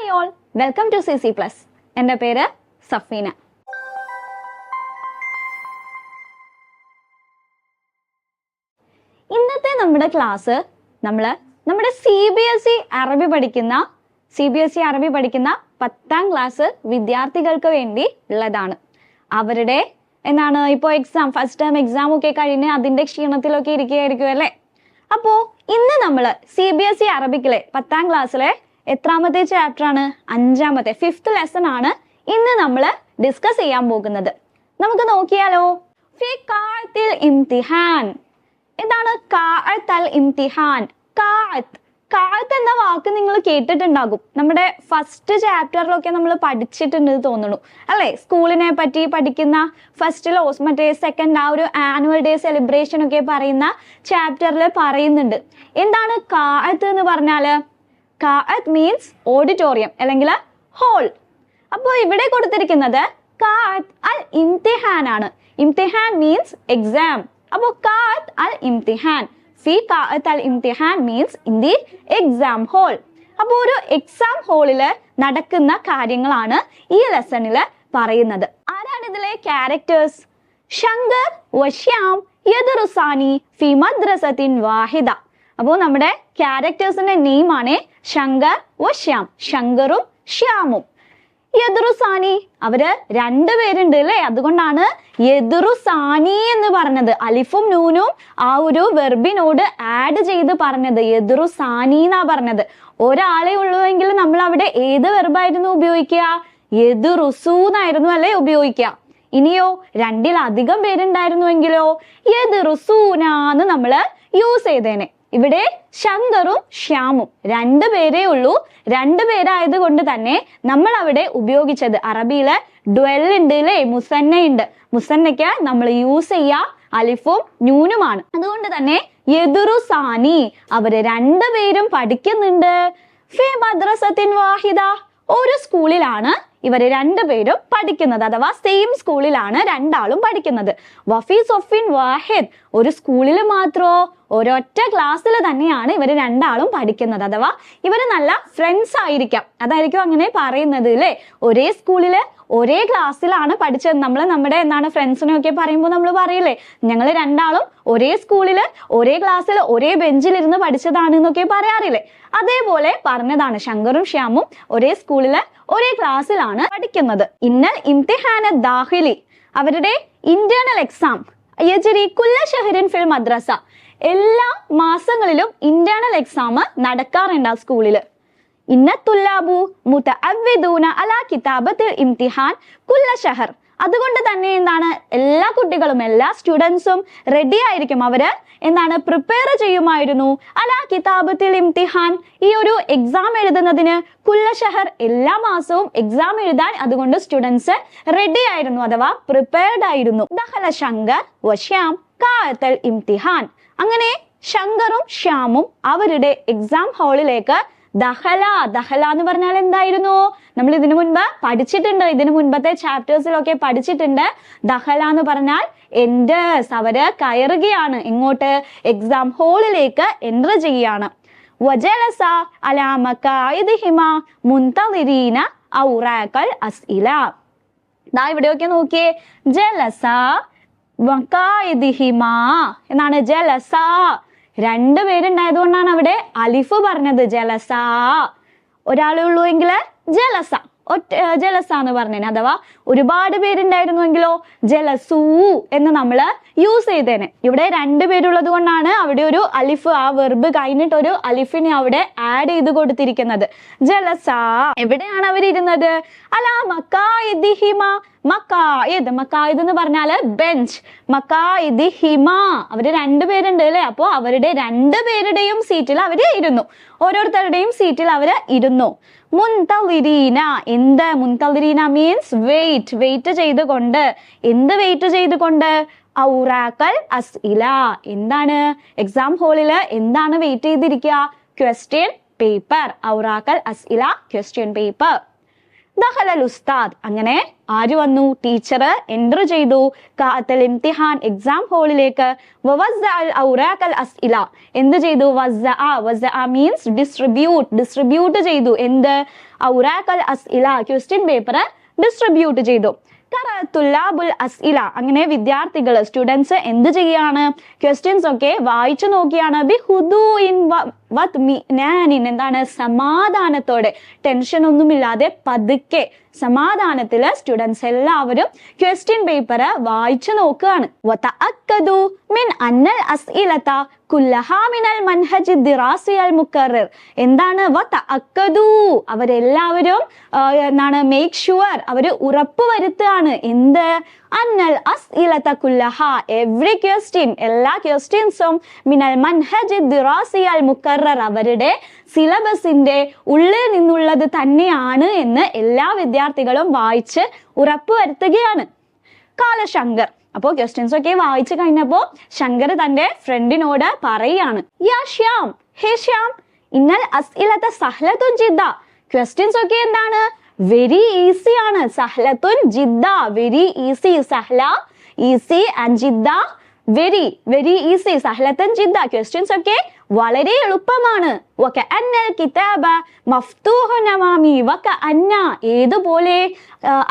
Hi all, welcome to CC Plus. എൻ്റെ പേര് സഫീന. ഇന്നത്തെ നമ്മുടെ ക്ലാസ് നമ്മുടെ CBSE അറബി പഠിക്കുന്ന 10ാം ക്ലാസ് വിദ്യാർത്ഥികൾക്ക് വേണ്ടി ഉള്ളതാണ്. അവരുടെ ഇപ്പോൾ ഫസ്റ്റ് ടേം എക്സാം ഒക്കെ കഴിഞ്ഞ് അതിന്റെ ക്ഷീണത്തിലൊക്കെ ഇരിക്കുകയായിരിക്കും അല്ലേ. അപ്പോ ഇന്ന് നമ്മൾ CBSE അറബിക്കിലെ 10ാം ക്ലാസ്സിലെ എത്രാമത്തെ ചാപ്റ്റർ ആണ്? 5ാമത്തെ 5th ലെസൺ ആണ് ഇന്ന് നമ്മൾ ഡിസ്കസ് ചെയ്യാൻ പോകുന്നത്. നമുക്ക് നോക്കിയാലോ. ഫി ഖാഅത്തിൽ ഇംതിഹാൻ. എന്താണ് ഖാഅത്തൽ ഇംതിഹാൻ? ഖാഅത്ത് എന്ന വാക്ക് നിങ്ങൾ കേട്ടിട്ടുണ്ടാകും. നമ്മുടെ ഫസ്റ്റ് ചാപ്റ്ററിലൊക്കെ നമ്മൾ പഠിച്ചിട്ടുണ്ട് തോന്നുന്നു അല്ലെ. സ്കൂളിനെ പറ്റി പഠിക്കുന്ന ഫസ്റ്റിലോ സെക്കൻഡ് ഒരു ആനുവൽ ഡേ സെലിബ്രേഷൻ ഒക്കെ പറയുന്ന ചാപ്റ്ററിൽ പറയുന്നുണ്ട്. എന്താണ് ഖാഅത്ത് എന്ന് പറഞ്ഞാല്? ഖാഅത്ത് മീൻസ് ഓഡിറ്റോറിയം അല്ലെങ്കിൽ ഹോൾ. അപ്പോൾ ഇവിടെ കൊടുത്തിരിക്കുന്നത് ഖാഅത്ത് അൽ ഇംതിഹാൻ ആണ്. ഇംതിഹാൻ മീൻസ് എക്സാം. അപ്പോൾ ഖാഅത്ത് അൽ ഇംതിഹാൻ, ഫി ഖാഅത്ത് അൽ ഇംതിഹാൻ means in the exam hall. അപ്പോൾ ഒരു എക്സാം ഹോളില് നടക്കുന്ന കാര്യങ്ങളാണ് ഈ ലെസണിൽ പറയുന്നത്. ആരാണ് ഇതിലെ ക്യാരക്ടേഴ്സ്? ശങ്കർ വശ്യാം യദ്റുസാനി ഫി മദ്രസത്തിൻ വാഹിദ. അപ്പോൾ നമ്മുടെ ക്യാരക്ടേഴ്സിന്റെ നെയിം ആണ് ശങ്കർ വശ്യാം. ശങ്കറും ശ്യാമും. യദ്റുസാനി, അവര് രണ്ടുപേരുണ്ട് അല്ലേ. അതുകൊണ്ടാണ് യദ്റുസാനി എന്ന് പറഞ്ഞത്. അലിഫും നൂനും ആ ഒരു വെർബിനോട് ആഡ് ചെയ്ത് പറഞ്ഞത്. യദ്റുസാനി എന്നാ പറഞ്ഞത്. ഒരാളെ ഉള്ളുവെങ്കിൽ നമ്മൾ അവിടെ ഏത് വെർബായിരുന്നു ഉപയോഗിക്കുക? യദ്റുസു എന്നായിരുന്നു അല്ലേ ഉപയോഗിക്കുക. ഇനിയോ രണ്ടിലധികം പേരുണ്ടായിരുന്നുവെങ്കിലോ യദ്റുസൂനാന്ന് നമ്മള് യൂസ് ചെയ്തേനെ. ഇവിടെ ശങ്കറും ശ്യാമും രണ്ടുപേരേ ഉള്ളൂ. രണ്ടുപേരായത് കൊണ്ട് തന്നെ നമ്മൾ അവിടെ ഉപയോഗിച്ചത് അറബിയില് ഡ്വെൽ ഉണ്ട് അല്ലേ, മുസന്ന ഉണ്ട്. മുസന്നയ്ക്ക് നമ്മൾ യൂസ് ചെയ്യാ അലിഫും നൂനുമാണ്. അതുകൊണ്ട് തന്നെ യദ്റുസാനി, അവര് രണ്ടുപേരും പഠിക്കുന്നുണ്ട്. ഫി മദ്രസത്തിൻ വാഹിദ, ഒരു സ്കൂളിലാണ് ഇവര് രണ്ടുപേരും പഠിക്കുന്നത്. അഥവാ സെയിം സ്കൂളിലാണ് രണ്ടാളും പഠിക്കുന്നത്. വഫി സൊഫിൻ വാഹിദ്, ഒരു സ്കൂളിൽ മാത്രോ ഒരൊറ്റ ക്ലാസ്സിൽ തന്നെയാണ് ഇവര് രണ്ടാളും പഠിക്കുന്നത്. അഥവാ ഇവര് നല്ല ഫ്രണ്ട്സ് ആയിരിക്കാം, അതായിരിക്കും അങ്ങനെ പറയുന്നത് അല്ലേ. ഒരേ സ്കൂളില് ഒരേ ക്ലാസ്സിലാണ് പഠിച്ചത്. നമ്മുടെ ഫ്രണ്ട്സിനെ ഒക്കെ പറയുമ്പോൾ നമ്മൾ പറയില്ലേ, ഞങ്ങൾ രണ്ടാളും ഒരേ സ്കൂളില് ഒരേ ക്ലാസ്സിൽ ഒരേ ബെഞ്ചിലിരുന്ന് പഠിച്ചതാണ് എന്നൊക്കെ പറയാറില്ലേ. അതേപോലെ പറഞ്ഞതാണ്. ശങ്കറും ശ്യാമും ഒരേ സ്കൂളില് ഒരേ ക്ലാസ്സിലാണ് പഠിക്കുന്നത്. ഇന്നൽ ഇംതിഹാന ദാഖിലി, അവരുടെ ഇന്റേണൽ എക്സാം യജ്രി കുല്ല ഷഹരിൻ ഫിൽ മദ്രസ, എല്ലാ മാസങ്ങളിലും ഇന്റേണൽ എക്സാം നടക്കാറുണ്ട് ആ സ്കൂളില്. ഇന്ന തുല്ലാബു മുതഅവ്വിദൂന അലാ കിതാബത്തിൽ ഇംതിഹാൻ കുല്ല ഷഹർ, അതുകൊണ്ട് തന്നെ എല്ലാ കുട്ടികളും എല്ലാ സ്റ്റുഡൻസും റെഡി ആയിരിക്കും. അവര് പ്രിപ്പയർ ചെയ്യുമായിരുന്നു അലാ കിതാബത്തിൽ ഇംതിഹാൻ, ഈ ഒരു എക്സാം എഴുതുന്നതിന്. കുല്ല ഷഹർ, എല്ലാ മാസവും എക്സാം എഴുതാൻ അതുകൊണ്ട് സ്റ്റുഡൻസ് റെഡി ആയിരുന്നു, അഥവാ പ്രിപ്പയർഡ് ആയിരുന്നു. ദഖല ശങ്കർ വശ്യാം ഖാഅത്തൽ ഇംതിഹാൻ, അങ്ങനെ ശങ്കറും ശ്യാമും അവരുടെ എക്സാം ഹാളിലേക്ക് ദഹല എന്ന് പറഞ്ഞാൽ എന്തായിരുന്നു? നമ്മൾ ഇതിനു മുൻപ് പഠിച്ചിട്ടുണ്ട്, ഇതിനു മുൻപത്തെ ചാപ്റ്റേഴ്സിലൊക്കെ പഠിച്ചിട്ടുണ്ട്. ദഹല എന്ന് പറഞ്ഞാൽ എൻറ്റേഴ്സ്, അവര് കയറുകയാണ്. എങ്ങോട്ട്? എക്സാം ഹാളിലേക്ക് എൻ്റർ ചെയ്യാണ്. വജലസ അലാ മഖാഇദിഹിമ മുൻതളിരീന ഔറാഖൽ അസ്ഇല. ദാ ഇവിടെയൊക്കെ നോക്കിയേ, ജലസ മഖാഇദിഹിമ എന്നാണ്. ജലസ രണ്ടുപേരുണ്ടായതുകൊണ്ടാണ് അവിടെ അലിഫ് പറഞ്ഞത്. ജലസ ഒരാളേ ഉള്ളൂ എങ്കിൽ ജലസ ജലസ എന്ന് പറഞ്ഞേനെ. അഥവാ ഒരുപാട് പേരുണ്ടായിരുന്നുവെങ്കിലോ ജലസൂ എന്ന് നമ്മൾ യൂസ് ചെയ്തേനെ. ഇവിടെ രണ്ടുപേരുള്ളത് കൊണ്ടാണ് അവിടെ ഒരു അലിഫ്, ആ വെർബ് കഴിഞ്ഞിട്ട് ഒരു അലിഫിനെ അവിടെ ആഡ് ചെയ്ത് കൊടുത്തിരിക്കുന്നത്. ജലസ, എവിടെയാണ് അവരിരുന്നത്? അലാ മഖാഇദിഹിമ, മഖായിദ് എന്ന് പറഞ്ഞാല് ബെഞ്ച്. മഖാഇദിഹിമ, അവര് രണ്ടുപേരുണ്ട് അല്ലെ. അപ്പോ അവരുടെ രണ്ടുപേരുടെയും സീറ്റിൽ അവര് ഇരുന്നു. ഓരോരുത്തരുടെയും സീറ്റിൽ അവര് ഇരുന്നു. മുൻതളിരീന, എന്ത്? മുൻതളിരീന മീൻസ് വെയിറ്റ് ചെയ്തുകൊണ്ട്. എന്ത് വെയിറ്റ് ചെയ്തുകൊണ്ട്? ഔറാഖൽ അസ്ഇല, എന്താണ്? എക്സാം ഹാളില് എന്താണ് വെയിറ്റ് ചെയ്തിരിക്കുക? Question paper. ഔറാഖൽ അസ്ഇല, ക്വസ്റ്റ്യൻ പേപ്പർ. ദഖലൽ ഉസ്താദ്. അങ്ങനെ ആര് വന്നു? ടീച്ചർ എൻ്റർ ചെയ്തു ഖാഅത്തൽ ഇംതിഹാൻ എക്സാം ഹാളിലേക്ക്. വവസ്സഅൽ ഔറാഖൽ അസ്ഇല. എന്ത് ചെയ്തു? വസ്സഅ മീൻസ് ഡിസ്ട്രിബ്യൂട്ട് ചെയ്തു. എന്ത്? ഔറാഖൽ അസ്ഇല ക്വസ്റ്റ്യൻ പേപ്പർ ഡിസ്ട്രിബ്യൂട്ട് ചെയ്തു. തുല്ലാബുൽ അസ്ഇല. അങ്ങനെ വിദ്യാർത്ഥികൾ സ്റ്റുഡൻസ് എന്ത് ചെയ്യാണ്? ക്വസ്റ്റ്യൻസ് ഒക്കെ വായിച്ചു നോക്കിയാണ്. എന്താണ്? സമാധാനത്തോടെ, ടെൻഷൻ ഒന്നുമില്ലാതെ പതുക്കെ സമാധാനത്തില് സ്റ്റുഡൻസ് എല്ലാവരും ക്വസ്റ്റ്യൻ പേപ്പർ വായിച്ചു നോക്കുകയാണ്. എന്താണ്? അവരെല്ലാവരും എന്താണ്? മേക്ക് ഷുവർ, അവര് ഉറപ്പ് വരുത്തുകയാണ്. എന്ത്? അന്നൽ അസ്ഇലത കുല്ലഹ, എവറി ക്വസ്റ്റ്യൻ, എല്ലാ ക്വസ്റ്റ്യൻസും മിനൽ മൻഹജ് ദിറാസി അൽ മുക്കറർ, അവരുടെ സിലബസിന്റെ ഉള്ളിൽ നിന്നുള്ളത് തന്നെയാണ് എന്ന് എല്ലാ വിദ്യാർത്ഥികളും വായിച്ച് ഉറപ്പ് വരുത്തുകയാണ്. കാല ശങ്കർ. അപ്പോ ക്വസ്റ്റ്യൻസ് ഒക്കെ വായിച്ചു കഴിഞ്ഞപ്പോ ശങ്കർ തന്റെ ഫ്രണ്ടിനോട് പറയാണ്, യാ ശ്യാം, ഹേ ശ്യാം, ഇന്നൽ അസ്ഇലത സഹ്ലത്തുൻ ജിദ്ദ. ക്വസ്റ്റ്യൻസ് ഒക്കെ എന്താണ്? വെരി ഈസി ആണ്. സഹ്ലത്തുൻ ജിദ്ദ, വെരി ഈസി. സഹ്ല ഈസി ആൻഡ് ജിദ്ദ വെരി വെരി ഈസി. സഹ്ലത്തുൻ ജിദ്ദ ക്വസ്റ്റ്യൻസ് ഒക്കെ വളരെ എളുപ്പമാണ്. വകഅന്നൽ കിതാബ മഫ്തൂഹുൻ അമാമി. വകഅന്ന ഏതുപോലെ,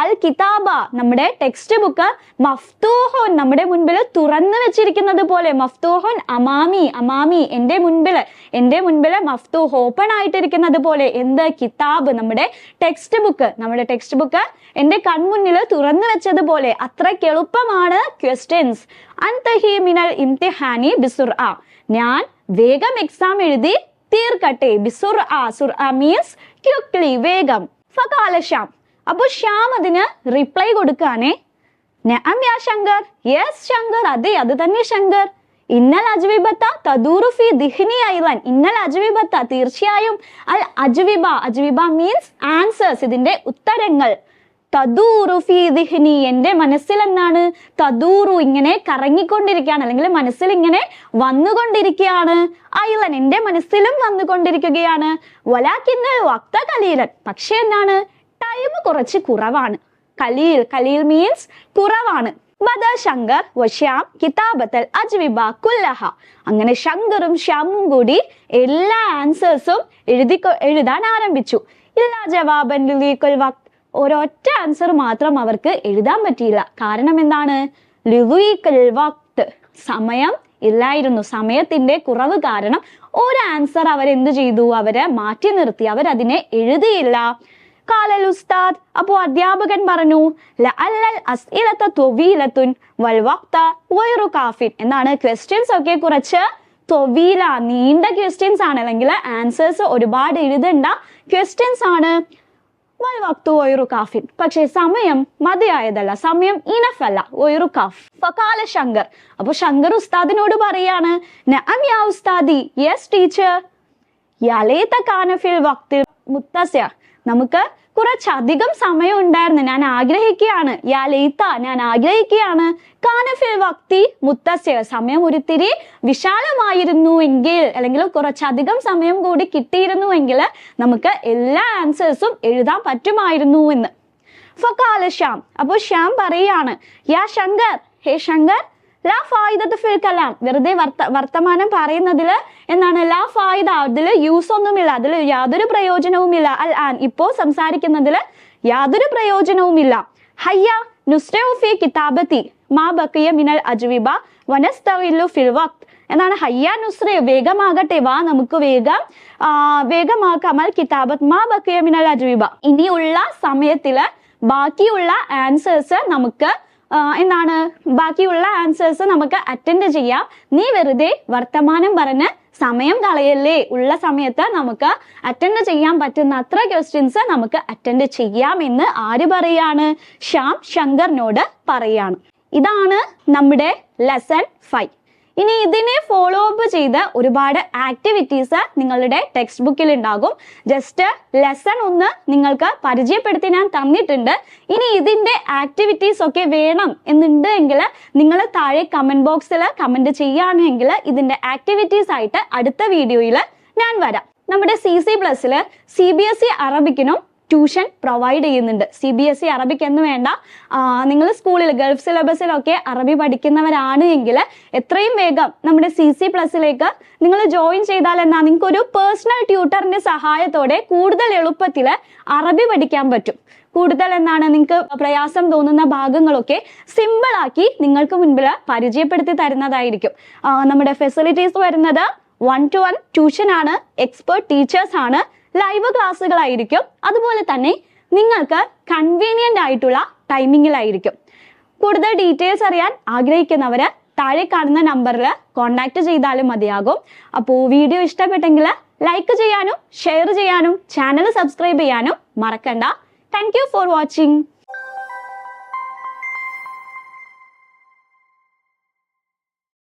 അൽ കിതാബ നമ്മുടെ ടെക്സ്റ്റ് ബുക്ക്, മഫ്തൂഹുൻ നമ്മുടെ മുൻപിൽ തുറന്നു വെച്ചിരിക്കുന്നത് പോലെ. മഫ്തൂഹുൻ അമാമി, അമാമി എൻ്റെ മുൻപിൽ മഫ്തൂഹ് ഓപ്പൺ ആയിട്ടിരിക്കുന്നത് പോലെ. എന്ത്? കിതാബ് നമ്മുടെ ടെക്സ്റ്റ് ബുക്ക് എൻ്റെ കൺമുന്നിൽ തുറന്നു വെച്ചതുപോലെ. അത്രയ്ക്ക് എളുപ്പമാണ് ക്വസ്റ്റ്യൻസ്. അൻതഹി മിനൽ ഇംതിഹാനി ബിസുർഅ. ഞാൻ വേഗം എക്സാം എഴുതി തീർക്കട്ടെ. ബിസുർഅ, സുർഅ മീൻസ് ക്വിക്ക്ലി, വേഗം. ഫഖാല ശ്യാം. അപ്പൊ ശ്യാം അതിന് റിപ്ലൈ കൊടുക്കാനേ. നഅം യാ ശങ്കർ. യെസ് ശങ്കർ, അതെ അത് തന്നെ ശങ്കർ. ഇന്നൽ അജ്വിബത്ത തദൂറു ഫീ ദിഹ്നി ഐളൻ. ഇന്നൽ അജ്വിബത്ത തീർച്ചയായും. അൽ അജ്വിബ മീൻസ് ആൻസേഴ്സ്, ഇതിന്റെ ഉത്തരങ്ങൾ. തദൂറു ഫീ ദിഹ്നി എൻ്റെ മനസ്സിൽ എന്താണ്? തദൂറു ഇങ്ങനെ കറങ്ങിക്കൊണ്ടിരിക്കുകയാണ്, അല്ലെങ്കിൽ മനസ്സിൽ ഇങ്ങനെ വന്നുകൊണ്ടിരിക്കുകയാണ്. ഐളൻ എൻ്റെ മനസ്സിലും വന്നുകൊണ്ടിരിക്കുകയാണ്. വലാകിന്നൽ വഖ്ത ഖലീലൻ. പക്ഷെ എന്താണ്? ടൈം കുറച്ച് കുറവാണ്. ഖലീൽ മീൻസ് കുറവാണ്. ബദ ശങ്കർ വശ്യാം കിതാബത്തൽ അജ്വിബ കുല്ലഹ. അങ്ങനെ ശങ്കറും ശ്യാമും കൂടി എല്ലാ ആൻസേഴ്സും എഴുതാൻ ആരംഭിച്ചു. ഇല്ലാ ജവാബൻ ലിലീകുൽ വഖ്ത്. ഒരൊറ്റ ആൻസർ മാത്രം അവർക്ക് എഴുതാൻ പറ്റിയില്ല. കാരണം എന്താണ്? ലിലീകുൽ വഖ്ത്, സമയം ഇല്ലായിരുന്നു. സമയത്തിന്റെ കുറവ് കാരണം ഒരു ആൻസർ അവരെന്ത് ചെയ്തു? അവരെ മാറ്റി നിർത്തി. അവരതിനെ എഴുതിയില്ല. കാലൽ ഉസ്താദ്. അപ്പോ അധ്യാപകൻ പറഞ്ഞു, ലഅല്ലൽ അസ്ഇലത ത്വവീലത്തുൻ വൽ വഖ്ത ഗൈറു കാഫിൻ. എന്നാണ്? ക്വസ്റ്റ്യൻസ് ഒക്കെ കുറച്ച് ത്വവീല, നീണ്ട ക്വസ്റ്റ്യൻസ് ആണ്, അല്ലെങ്കിൽ ആൻസേഴ്സ് ഒരുപാട് എഴുതേണ്ട ക്വസ്റ്റ്യൻസ് ആണ്. വൽ വഖ്തു ഗൈറു കാഫിൻ. പക്ഷേ സമയം മതിയായതല്ല, സമയം ഇനഫ് അല്ല. ഗൈറു കാഫ്. ഫഖാല ശങ്കർ. അപ്പൊ ശങ്കർ ഉസ്താദിനോട് പറയാണ്, നഅം യാ ഉസ്താദി. Yes teacher. യാ ലൈത കാന ഫിൽ വഖ്തി മുത്തസിഅ. നമുക്ക് കുറച്ചധികം സമയം ഉണ്ടായിരുന്നു, ഞാൻ ആഗ്രഹിക്കുകയാണ്. യാ ലൈത, ഞാൻ ആഗ്രഹിക്കുകയാണ്. കാനഫിൽ വക്തി മുത്തസ്യ, സമയം ഒരിത്തിരി വിശാലമായിരുന്നു എങ്കിൽ, അല്ലെങ്കിൽ കുറച്ചധികം സമയം കൂടി കിട്ടിയിരുന്നുവെങ്കിൽ നമുക്ക് എല്ലാ ആൻസേഴ്സും എഴുതാൻ പറ്റുമായിരുന്നു എന്ന്. ഫഖാല ശ്യാം. അപ്പോൾ ശ്യാം പറയാണ്, യാ ശങ്കർ, ഹേ ശങ്കർ, ലാ ഫായിദത ഫിൽ കലാം. വെറുതെ വർത്തമാനം പറയുന്നതിൽ എന്താണ്? ലാ ഫായിദ, അതിൽ യൂസ് ഒന്നുമില്ല, അതിൽ യാതൊരു പ്രയോജനവുമില്ല. അൽ ആൻ, ഇപ്പോ സംസാരിക്കുന്നതിൽ യാതൊരു പ്രയോജനവുമില്ല. ഹയ്യ നുസ്റഉ ഫീ കിതാബത്തി മാ ബഖിയ മിനൽ അജ്വിബ വനസ്തഗില്ലു ഫിൽ വഖ്ത്. എന്നാണ്? ഹയ്യ നുസ്റ, വേഗമാകട്ടെ, വാ നമുക്ക് വേഗമാക്കാം. അൽ കിതാബത്ത് മാ ബഖിയ മിനൽ അജ്വിബ, ഇനിയുള്ള സമയത്തില് ബാക്കിയുള്ള ആൻസേഴ്സ് നമുക്ക് ബാക്കിയുള്ള ആൻസേഴ്സ് നമുക്ക് അറ്റൻഡ് ചെയ്യാം. നീ വെറുതെ വർത്തമാനം പറഞ്ഞ് സമയം കളയല്ലേ. ഉള്ള സമയത്ത് നമുക്ക് അറ്റൻഡ് ചെയ്യാൻ പറ്റുന്ന അത്ര ക്വസ്റ്റ്യൻസ് നമുക്ക് അറ്റൻഡ് ചെയ്യാം എന്ന് ആര് പറയാണ്? ശ്യാം ശങ്കറിനോട് പറയാണ്. ഇതാണ് നമ്മുടെ ലെസൺ 5. ഇനി ഇതിനെ ഫോളോ അപ്പ് ചെയ്ത് ഒരുപാട് ആക്ടിവിറ്റീസ് നിങ്ങളുടെ ടെക്സ്റ്റ് ബുക്കിൽ ഉണ്ടാകും. ജസ്റ്റ് ലെസൺ 1 നിങ്ങൾക്ക് പരിചയപ്പെടുത്തി ഞാൻ തന്നിട്ടുണ്ട്. ഇനി ഇതിന്റെ ആക്ടിവിറ്റീസ് ഒക്കെ വേണം എന്നുണ്ടെങ്കിൽ നിങ്ങൾ താഴെ കമന്റ് ബോക്സിൽ കമന്റ് ചെയ്യുകയാണെങ്കിൽ ഇതിന്റെ ആക്ടിവിറ്റീസ് ആയിട്ട് അടുത്ത വീഡിയോയിൽ ഞാൻ വരാം. നമ്മുടെ CC+ൽ CBSE അറബിക്കിനും ട്യൂഷൻ പ്രൊവൈഡ് ചെയ്യുന്നുണ്ട്. CBSE അറബിക് എന്ന് വേണ്ട, നിങ്ങൾ സ്കൂളിൽ ഗൾഫ് സിലബസിലൊക്കെ അറബി പഠിക്കുന്നവരാണ് എങ്കിൽ എത്രയും വേഗം നമ്മുടെ CC+ലേക്ക് നിങ്ങൾ ജോയിൻ ചെയ്താൽ എന്നാ നിങ്ങൾക്ക് ഒരു പേഴ്സണൽ ട്യൂട്ടറിന്റെ സഹായത്തോടെ കൂടുതൽ എളുപ്പത്തിൽ അറബി പഠിക്കാൻ പറ്റും. കൂടുതൽ നിങ്ങൾക്ക് പ്രയാസം തോന്നുന്ന ഭാഗങ്ങളൊക്കെ സിമ്പിൾ ആക്കി നിങ്ങൾക്ക് മുൻപിൽ പരിചയപ്പെടുത്തി തരുന്നതായിരിക്കും. നമ്മുടെ ഫെസിലിറ്റീസ് വരുന്നത് 1-to-1 ട്യൂഷൻ ആണ്, എക്സ്പേർട്ട് ടീച്ചേഴ്സ് ആണ്, ലൈവ് ക്ലാസ്സുകളായിരിക്കും. അതുപോലെ തന്നെ നിങ്ങൾക്ക് കൺവീനിയന്റ് ആയിട്ടുള്ള ടൈമിങ്ങിലായിരിക്കും. കൂടുതൽ ഡീറ്റെയിൽസ് അറിയാൻ ആഗ്രഹിക്കുന്നവര് താഴെ കാണുന്ന നമ്പറിൽ കോൺടാക്ട് ചെയ്താലും മതിയാകും. അപ്പോൾ വീഡിയോ ഇഷ്ടപ്പെട്ടെങ്കിൽ ലൈക്ക് ചെയ്യാനും ഷെയർ ചെയ്യാനും ചാനൽ സബ്സ്ക്രൈബ് ചെയ്യാനും മറക്കണ്ട. Thank you for watching.